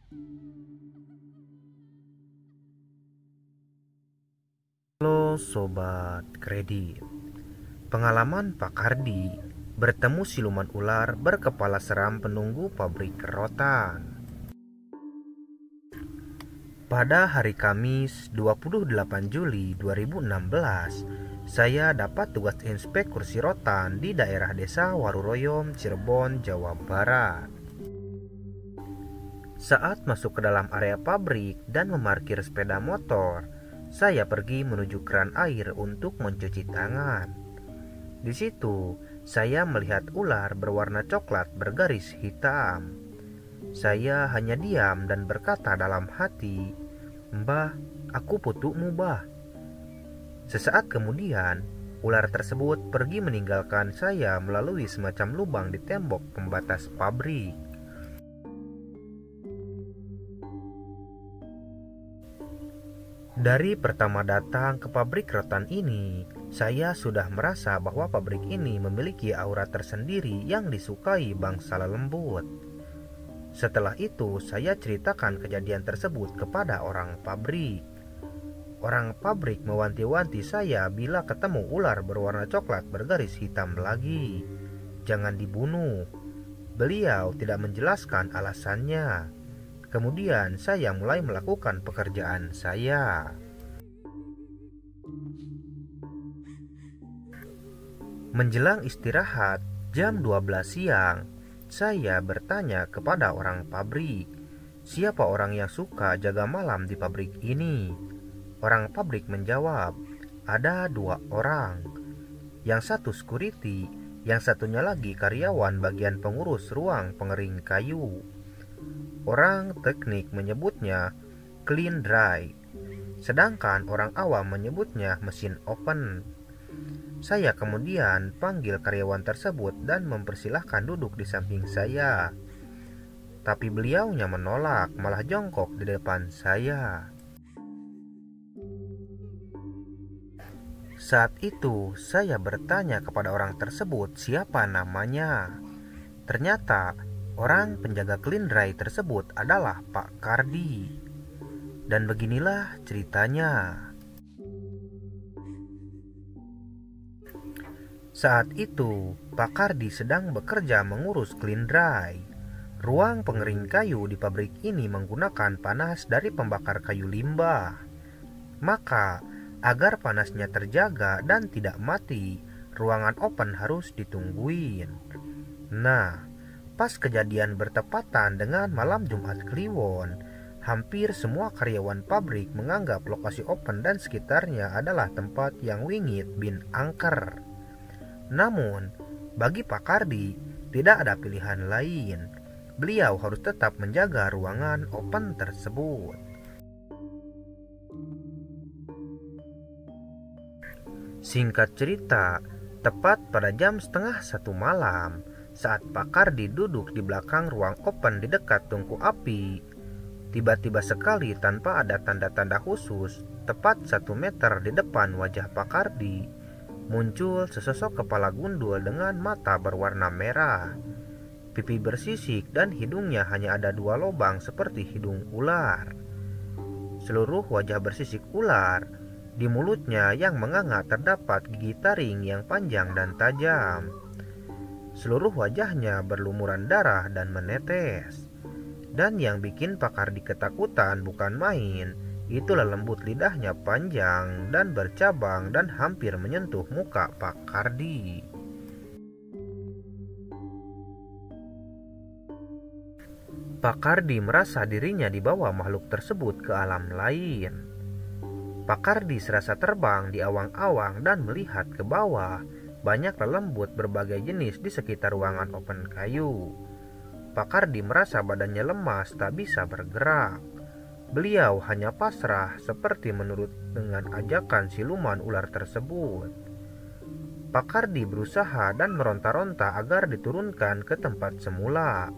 Halo Sobat Kredit. Pengalaman Pak Kardi bertemu siluman ular berkepala seram penunggu pabrik rotan. Pada hari Kamis 28 Juli 2016, saya dapat tugas inspek kursi rotan di daerah desa Waruroyom, Cirebon, Jawa Barat. Saat masuk ke dalam area pabrik dan memarkir sepeda motor, saya pergi menuju keran air untuk mencuci tangan. Di situ, saya melihat ular berwarna coklat bergaris hitam. Saya hanya diam dan berkata dalam hati, "Mbah, aku putukmu, Mbah." Sesaat kemudian, ular tersebut pergi meninggalkan saya melalui semacam lubang di tembok pembatas pabrik. Dari pertama datang ke pabrik rotan ini, saya sudah merasa bahwa pabrik ini memiliki aura tersendiri yang disukai bangsa lembut. Setelah itu, saya ceritakan kejadian tersebut kepada orang pabrik. Orang pabrik mewanti-wanti saya bila ketemu ular berwarna coklat bergaris hitam lagi, jangan dibunuh. Beliau tidak menjelaskan alasannya. Kemudian saya mulai melakukan pekerjaan saya. Menjelang istirahat jam 12 siang, saya bertanya kepada orang pabrik, siapa orang yang suka jaga malam di pabrik ini? Orang pabrik menjawab, ada 2 orang. Yang satu security, yang satunya lagi karyawan bagian pengurus ruang pengering kayu. Orang teknik menyebutnya clean dry, sedangkan orang awam menyebutnya mesin open. Saya kemudian panggil karyawan tersebut dan mempersilahkan duduk di samping saya. Tapi beliaunya menolak, malah jongkok di depan saya. Saat itu saya bertanya kepada orang tersebut siapa namanya. Ternyata orang penjaga clean dry tersebut adalah Pak Kardi. Dan beginilah ceritanya. Saat itu, Pak Kardi sedang bekerja mengurus clean dry. Ruang pengering kayu di pabrik ini menggunakan panas dari pembakar kayu limbah. Maka, agar panasnya terjaga dan tidak mati, ruangan open harus ditungguin. Nah, pas kejadian bertepatan dengan malam Jumat Kliwon, hampir semua karyawan pabrik menganggap lokasi open dan sekitarnya adalah tempat yang wingit bin angker. Namun, bagi Pak Kardi, tidak ada pilihan lain. Beliau harus tetap menjaga ruangan open tersebut. Singkat cerita, tepat pada jam setengah 1 malam, saat Pak Kardi duduk di belakang ruang open di dekat tungku api, tiba-tiba sekali tanpa ada tanda-tanda khusus, tepat 1 meter di depan wajah Pak Kardi, muncul sesosok kepala gundul dengan mata berwarna merah, pipi bersisik dan hidungnya hanya ada 2 lubang seperti hidung ular. Seluruh wajah bersisik ular, di mulutnya yang menganga terdapat gigi taring yang panjang dan tajam. Seluruh wajahnya berlumuran darah dan menetes. Dan yang bikin Pak Kardi ketakutan bukan main, itulah lembut lidahnya panjang dan bercabang dan hampir menyentuh muka Pak Kardi. Pak Kardi merasa dirinya dibawa makhluk tersebut ke alam lain. Pak Kardi serasa terbang di awang-awang dan melihat ke bawah banyak lelembut berbagai jenis di sekitar ruangan open kayu. Pak Kardi merasa badannya lemas tak bisa bergerak. Beliau hanya pasrah seperti menurut dengan ajakan siluman ular tersebut. Pak Kardi berusaha dan meronta-ronta agar diturunkan ke tempat semula.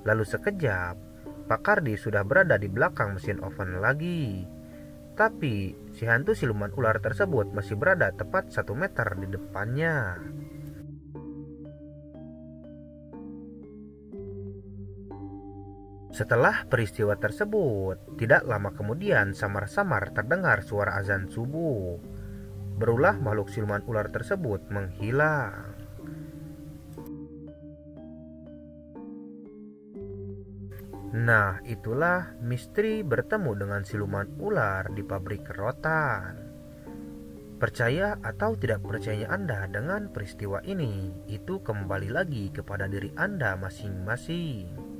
Lalu sekejap, Pak Kardi sudah berada di belakang mesin oven lagi. Tapi si hantu siluman ular tersebut masih berada tepat 1 meter di depannya. Setelah peristiwa tersebut, tidak lama kemudian samar-samar terdengar suara azan subuh. Berulah makhluk siluman ular tersebut menghilang. Nah, itulah misteri bertemu dengan siluman ular di pabrik rotan. Percaya atau tidak percaya Anda dengan peristiwa ini, itu kembali lagi kepada diri Anda masing-masing.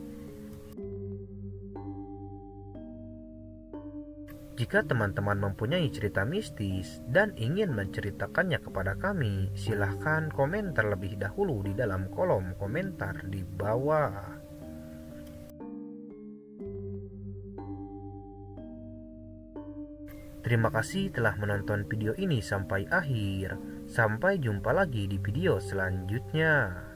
Jika teman-teman mempunyai cerita mistis dan ingin menceritakannya kepada kami, silahkan komen terlebih dahulu di dalam kolom komentar di bawah. Terima kasih telah menonton video ini sampai akhir. Sampai jumpa lagi di video selanjutnya.